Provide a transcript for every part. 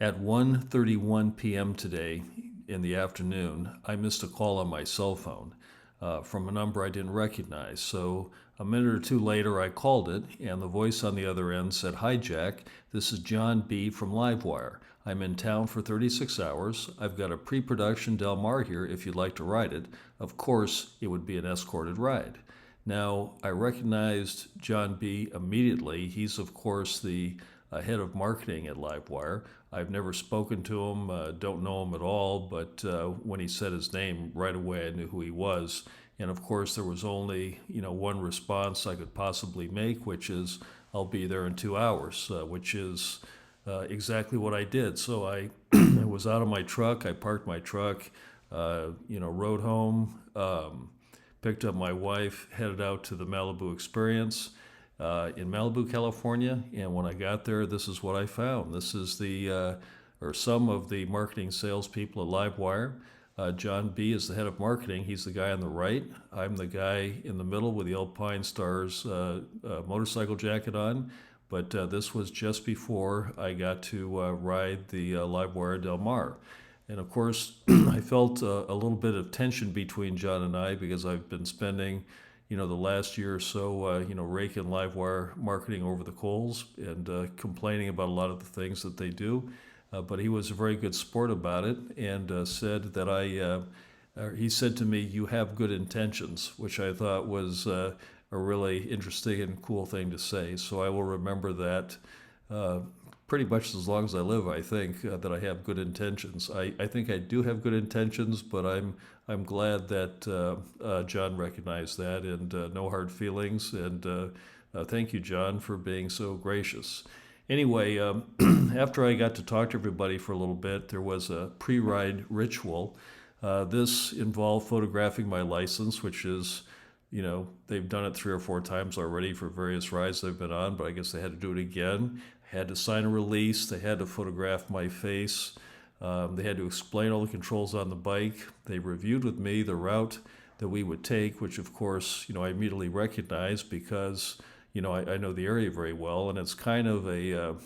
At 1:31 p.m. today in the afternoon, I missed a call on my cell phone from a number I didn't recognize. So a minute or two later, I called it, and the voice on the other end said, "Hi, Jack. This is Jon B from LiveWire. I'm in town for 36 hours. I've got a pre-production Del Mar here if you'd like to ride it. Of course, it would be an escorted ride." Now, I recognized Jon B immediately. He's, of course, the head of marketing at LiveWire. I've never spoken to him, don't know him at all, but when he said his name, right away I knew who he was. And of course, there was only one response I could possibly make, which is, "I'll be there in 2 hours," which is exactly what I did. So I, I was out of my truck. I parked my truck, rode home, picked up my wife, headed out to the Malibu Experience in Malibu, California. And when I got there, this is what I found. This is or some of the marketing salespeople at LiveWire. Jon B is the head of marketing. He's the guy on the right. I'm the guy in the middle with the Alpine Stars motorcycle jacket on. But this was just before I got to ride the LiveWire Del Mar. And of course, I felt a little bit of tension between Jon and I because I've been spending, the last year or so, raking LiveWire marketing over the coals and complaining about a lot of the things that they do. But he was a very good sport about it and said that he said to me, "You have good intentions," which I thought was a really interesting and cool thing to say. So I will remember that pretty much as long as I live. I think that I have good intentions. I think I do have good intentions, but I'm glad that Jon recognized that, and no hard feelings. And thank you, Jon, for being so gracious. Anyway, after I got to talk to everybody for a little bit, there was a pre-ride ritual. This involved photographing my license, which is, they've done it 3 or 4 times already for various rides they've been on, but I guess they had to do it again. I had to sign a release. They had to photograph my face. They had to explain all the controls on the bike. They reviewed with me the route that we would take, which of course, I immediately recognized because I know the area very well, and it's kind of a,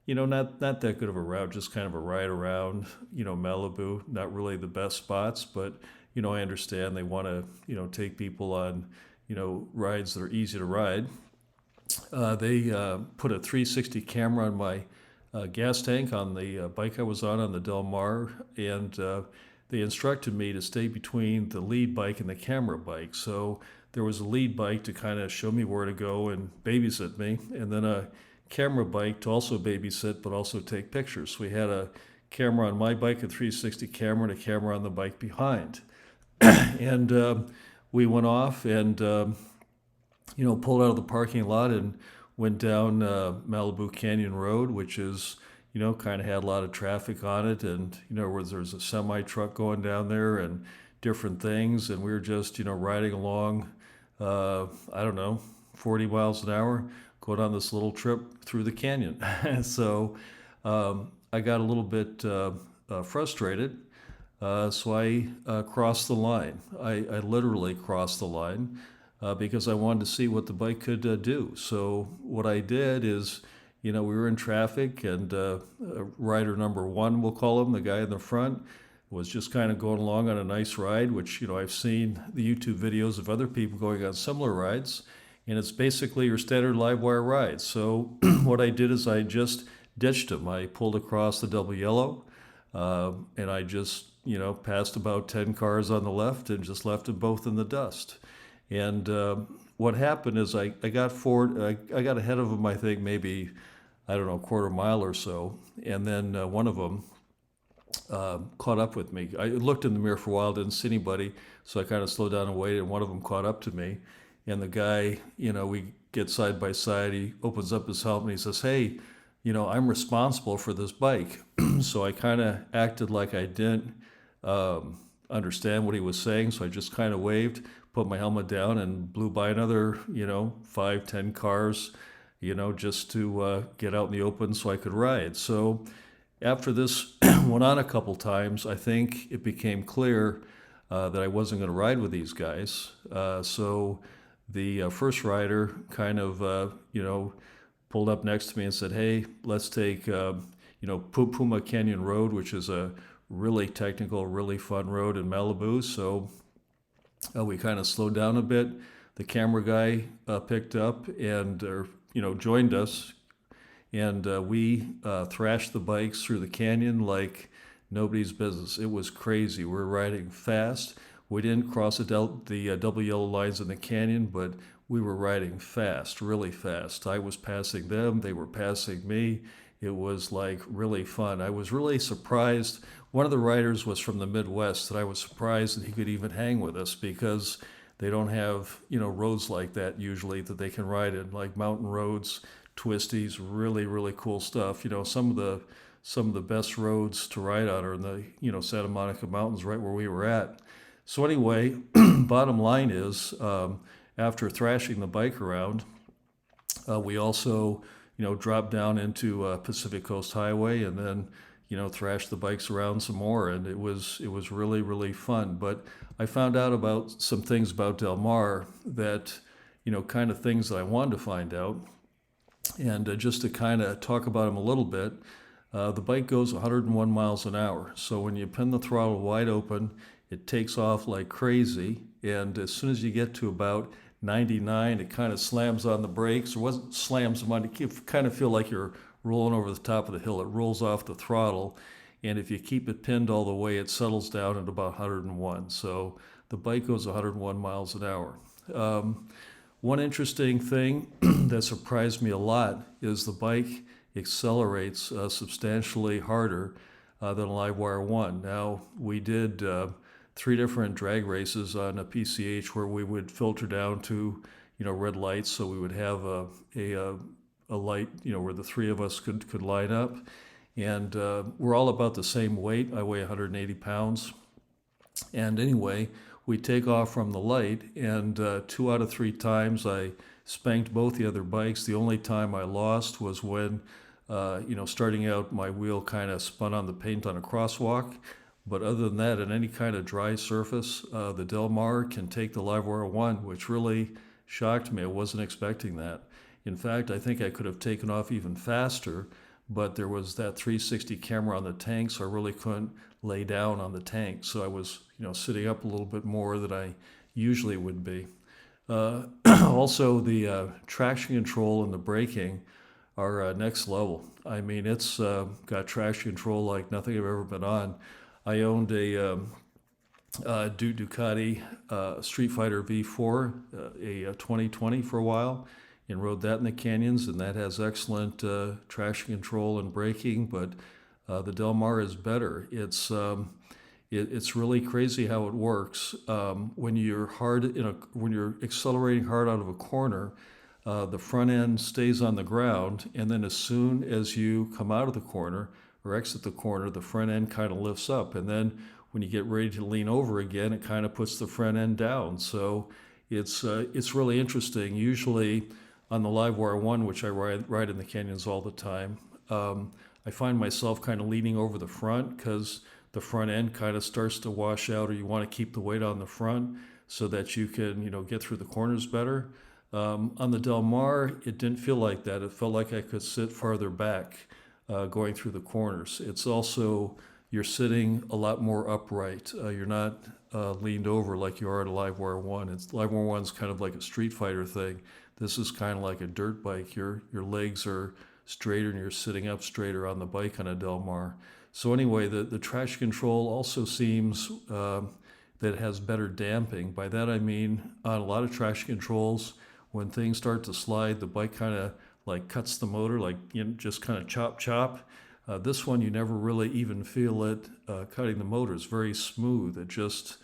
not that good of a route, just kind of a ride around, Malibu. Not really the best spots, but, I understand they want to, take people on, rides that are easy to ride. They put a 360 camera on my gas tank on the bike I was on the Del Mar, and they instructed me to stay between the lead bike and the camera bike. So there was a lead bike to kind of show me where to go and babysit me, and then a camera bike to also babysit but also take pictures. We had a camera on my bike, a 360 camera, and a camera on the bike behind. And we went off and pulled out of the parking lot and went down Malibu Canyon Road, which is kind of had a lot of traffic on it, and where there's a semi truck going down there and different things, and we were just riding along, I don't know, 40 miles an hour, going on this little trip through the canyon. So I got a little bit frustrated, so I crossed the line. I literally crossed the line because I wanted to see what the bike could do. So what I did is, we were in traffic, and rider number one, we'll call him, the guy in the front, was just kind of going along on a nice ride, which, I've seen the YouTube videos of other people going on similar rides, and it's basically your standard LiveWire ride. So what I did is I just ditched him. I pulled across the double yellow, and I just, passed about 10 cars on the left and just left them both in the dust. And what happened is I got forward, I got ahead of them, I think maybe, I don't know, a quarter mile or so, and then one of them caught up with me. I looked in the mirror for a while, didn't see anybody, so I kind of slowed down and waited, and one of them caught up to me. And the guy, we get side by side, he opens up his helmet and he says, "Hey, I'm responsible for this bike." So I kind of acted like I didn't understand what he was saying, so I just kind of waved, put my helmet down, and blew by another, 5, 10 cars, just to get out in the open so I could ride. So after this went on a couple times, I think it became clear that I wasn't going to ride with these guys. So the first rider kind of, pulled up next to me and said, "Hey, let's take, Puma Canyon Road, which is a really technical, really fun road in Malibu. So we kind of slowed down a bit. The camera guy picked up and joined us, and we thrashed the bikes through the canyon like nobody's business. It was crazy. We were riding fast. We didn't cross the double yellow lines in the canyon, but we were riding fast, really fast. I was passing them. They were passing me. It was like really fun. I was really surprised. One of the riders was from the Midwest, and I was surprised that he could even hang with us because they don't have, roads like that usually that they can ride in, like mountain roads, twisties, really, really cool stuff. Some of the best roads to ride on are in the, Santa Monica Mountains, right where we were at. So anyway, bottom line is, after thrashing the bike around, we also, dropped down into Pacific Coast Highway, and then, thrashed the bikes around some more, and it was really, really fun. But I found out about some things about Del Mar that, kind of things that I wanted to find out. And just to kind of talk about them a little bit, the bike goes 101 miles an hour. So when you pin the throttle wide open, it takes off like crazy. And as soon as you get to about 99, it kind of slams on the brakes. Or wasn't slams them on, you kind of feel like you're rolling over the top of the hill. It rolls off the throttle. And if you keep it pinned all the way, it settles down at about 101. So the bike goes 101 miles an hour. One interesting thing that surprised me a lot is the bike accelerates substantially harder than a LiveWire 1. Now, we did 3 different drag races on a PCH where we would filter down to, red lights, so we would have a light, where the 3 of us could line up. And we're all about the same weight. I weigh 180 pounds. And anyway, we take off from the light, and 2 out of 3 times I spanked both the other bikes. The only time I lost was when, starting out, my wheel kind of spun on the paint on a crosswalk. But other than that, on any kind of dry surface, the Del Mar can take the LiveWire 1, which really shocked me. I wasn't expecting that. In fact, I think I could have taken off even faster, but there was that 360 camera on the tank, so I really couldn't lay down on the tank. So I was, sitting up a little bit more than I usually would be. Also, the traction control and the braking are next level. I mean, it's got traction control like nothing I've ever been on. I owned a Ducati Street Fighter V4, a 2020 for a while, and rode that in the canyons, and that has excellent traction control and braking, but the Del Mar is better. It's really crazy how it works. When you're accelerating hard out of a corner, the front end stays on the ground, and then as soon as you come out of the corner or exit the corner, the front end kind of lifts up, and then when you get ready to lean over again, it kind of puts the front end down. So it's really interesting. Usually on the LiveWire 1, which I ride in the canyons all the time, I find myself kind of leaning over the front because the front end kind of starts to wash out, or you want to keep the weight on the front so that you can, get through the corners better. On the Del Mar, it didn't feel like that. It felt like I could sit farther back going through the corners. It's also, you're sitting a lot more upright. You're not leaned over like you are at a LiveWire 1. LiveWire 1's kind of like a Street Fighter thing. This is kind of like a dirt bike. Your legs are straighter and you're sitting up straighter on the bike on a Del Mar. So anyway, the traction control also seems that it has better damping. By that I mean, on a lot of traction controls, when things start to slide, the bike kind of like cuts the motor, like just kind of chop. This one, you never really even feel it cutting the motor. It's very smooth. It just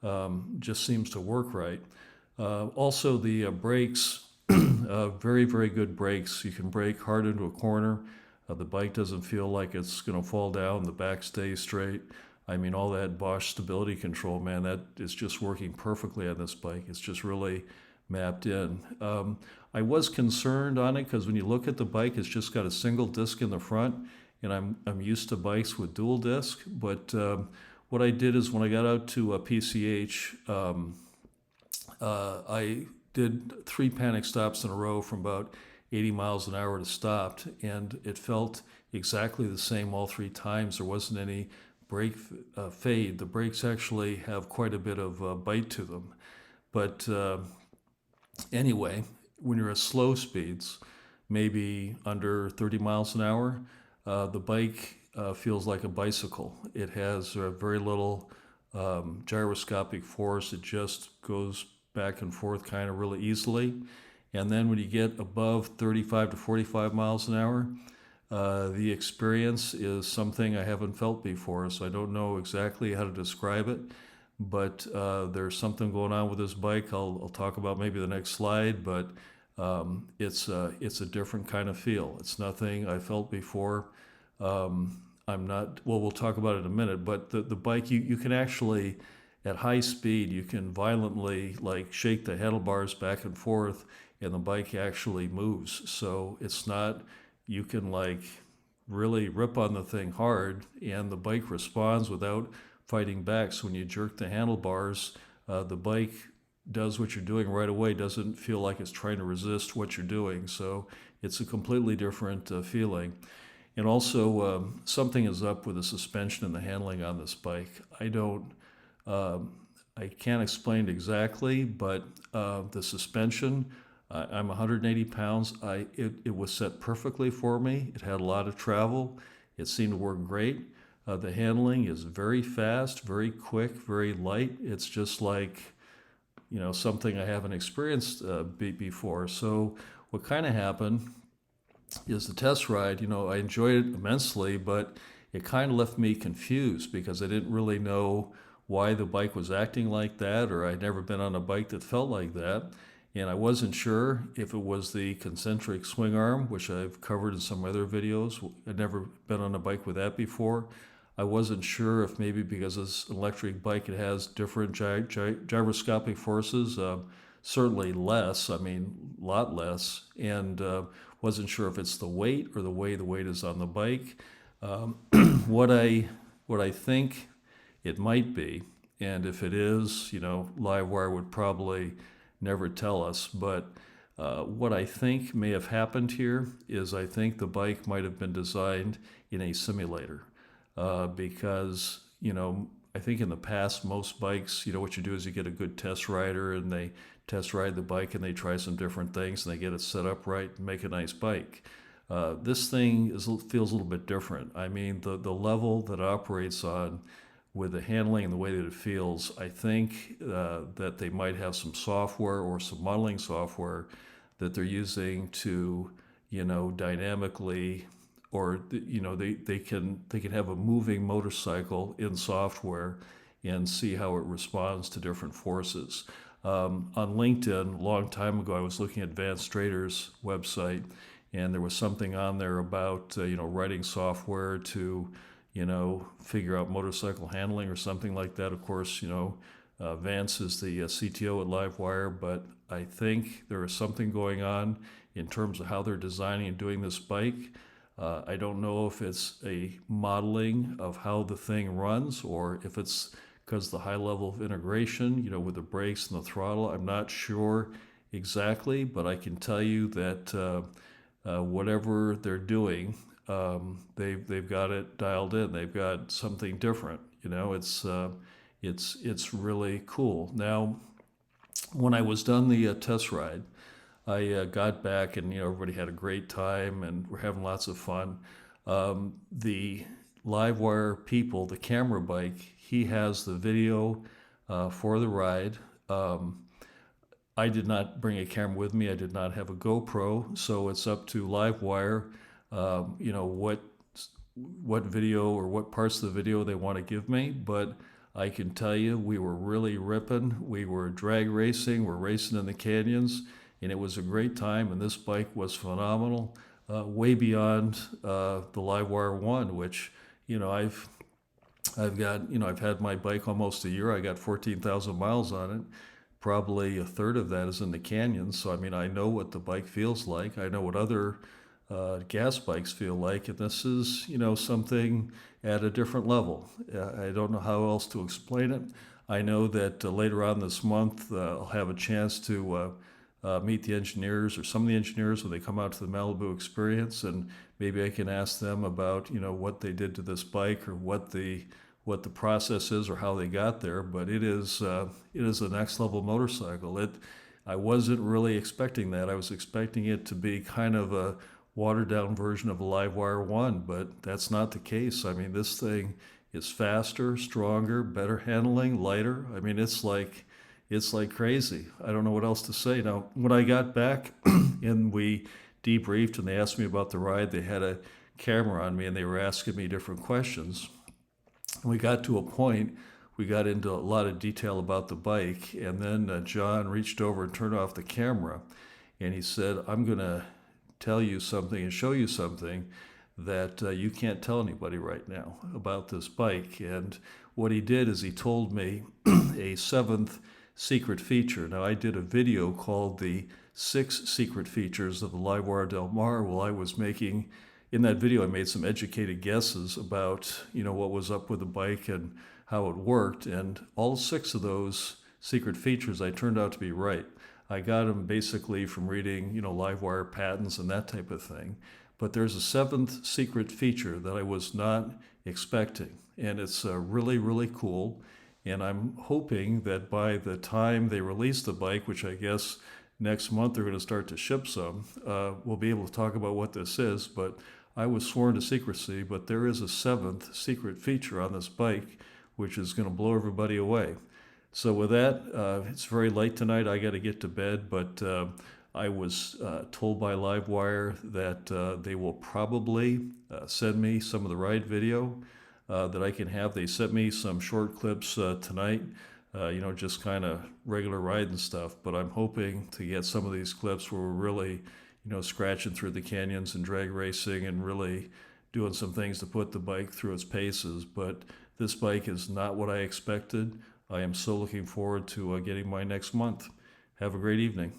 seems to work right. Also, the brakes, very, very good brakes. You can brake hard into a corner. The bike doesn't feel like it's going to fall down. The back stays straight. I mean, all that Bosch stability control, man, that is just working perfectly on this bike. It's just really mapped in. I was concerned on it because when you look at the bike, it's just got a single disc in the front, and I'm used to bikes with dual disc. But what I did is when I got out to a PCH, I did 3 panic stops in a row from about 80 miles an hour to stopped, and it felt exactly the same all three times. There wasn't any brake fade. The brakes actually have quite a bit of bite to them. But anyway, when you're at slow speeds, maybe under 30 miles an hour, the bike feels like a bicycle. It has very little gyroscopic force. It just goes back and forth kind of really easily. And then when you get above 35 to 45 miles an hour, the experience is something I haven't felt before, so I don't know exactly how to describe it. But there's something going on with this bike. I'll talk about maybe the next slide, but it's a different kind of feel. It's nothing I felt before. I'm not, well, we'll talk about it in a minute, but the bike, you can actually, at high speed, you can violently like shake the handlebars back and forth, and the bike actually moves. So it's not, you can like really rip on the thing hard, and the bike responds without fighting back. So when you jerk the handlebars, the bike does what you're doing right away, doesn't feel like it's trying to resist what you're doing. So it's a completely different feeling. And also, something is up with the suspension and the handling on this bike. I can't explain it exactly, but the suspension, I'm 180 pounds. It was set perfectly for me. It had a lot of travel. It seemed to work great. The handling is very fast, very quick, very light. It's just like, something I haven't experienced before. So what kind of happened is the test ride, I enjoyed it immensely, but it kind of left me confused because I didn't really know why the bike was acting like that, or I'd never been on a bike that felt like that. And I wasn't sure if it was the concentric swing arm, which I've covered in some other videos. I'd never been on a bike with that before. I wasn't sure if maybe because it's an electric bike, it has different gyroscopic forces, certainly less, a lot less, and wasn't sure if it's the weight or the way the weight is on the bike. What I think it might be, and if it is, LiveWire would probably never tell us, but what I think may have happened here is I think the bike might have been designed in a simulator. Because, I think in the past, most bikes, what you do is you get a good test rider and they test ride the bike and they try some different things and they get it set up right and make a nice bike. This thing feels a little bit different. The level that it operates on with the handling and the way that it feels, I think that they might have some software or some modeling software that they're using to, dynamically, or they can have a moving motorcycle in software and see how it responds to different forces. On LinkedIn, a long time ago, I was looking at Advanced Straighters website, and there was something on there about writing software to figure out motorcycle handling or something like that. Of course, Vance is the CTO at LiveWire, but I think there is something going on in terms of how they're designing and doing this bike. I don't know if it's a modeling of how the thing runs or if it's because the high level of integration, with the brakes and the throttle. I'm not sure exactly, but I can tell you that whatever they're doing, they've got it dialed in. They've got something different. It's really cool. Now, when I was done the test ride, I got back and everybody had a great time and we're having lots of fun. The LiveWire people, the camera bike, he has the video for the ride. I did not bring a camera with me. I did not have a GoPro, so it's up to LiveWire. What video or what parts of the video they want to give me, but I can tell you we were really ripping. We were drag racing. We're racing in the canyons. And it was a great time, and this bike was phenomenal, way beyond the LiveWire One, which I've had my bike almost a year. I got 14,000 miles on it. Probably a third of that is in the canyons. So I know what the bike feels like. I know what other gas bikes feel like, and this is something at a different level. I don't know how else to explain it. I know that later on this month I'll have a chance to meet the engineers or some of the engineers when they come out to the Malibu experience, and maybe I can ask them about what they did to this bike or what the process is or how they got there. But it is a next level motorcycle. I wasn't really expecting that. I was expecting it to be kind of a watered down version of a LiveWire 1, but that's not the case. I mean, this thing is faster, stronger, better handling, lighter. I mean, it's like crazy. I don't know what else to say. Now, when I got back and we debriefed and they asked me about the ride, they had a camera on me and they were asking me different questions. And we got to a point, we got into a lot of detail about the bike, and then Jon reached over and turned off the camera, and he said, I'm going to tell you something and show you something that you can't tell anybody right now about this bike. And what he did is he told me a seventh secret feature. Now, I did a video called the 6 Secret Features of the LiveWire Del Mar. Well, in that video, I made some educated guesses about, what was up with the bike and how it worked. And all 6 of those secret features, I turned out to be right. I got them basically from reading, LiveWire patents and that type of thing. But there's a 7th secret feature that I was not expecting. And it's really, really cool. And I'm hoping that by the time they release the bike, which I guess next month they're going to start to ship some, we'll be able to talk about what this is. But I was sworn to secrecy, but there is a 7th secret feature on this bike, which is going to blow everybody away. So with that, it's very late tonight. I got to get to bed, but I was told by LiveWire that they will probably send me some of the ride video that I can have. They sent me some short clips tonight, just kind of regular ride and stuff, but I'm hoping to get some of these clips where we're really, scratching through the canyons and drag racing and really doing some things to put the bike through its paces. But this bike is not what I expected. I am so looking forward to getting mine next month. Have a great evening.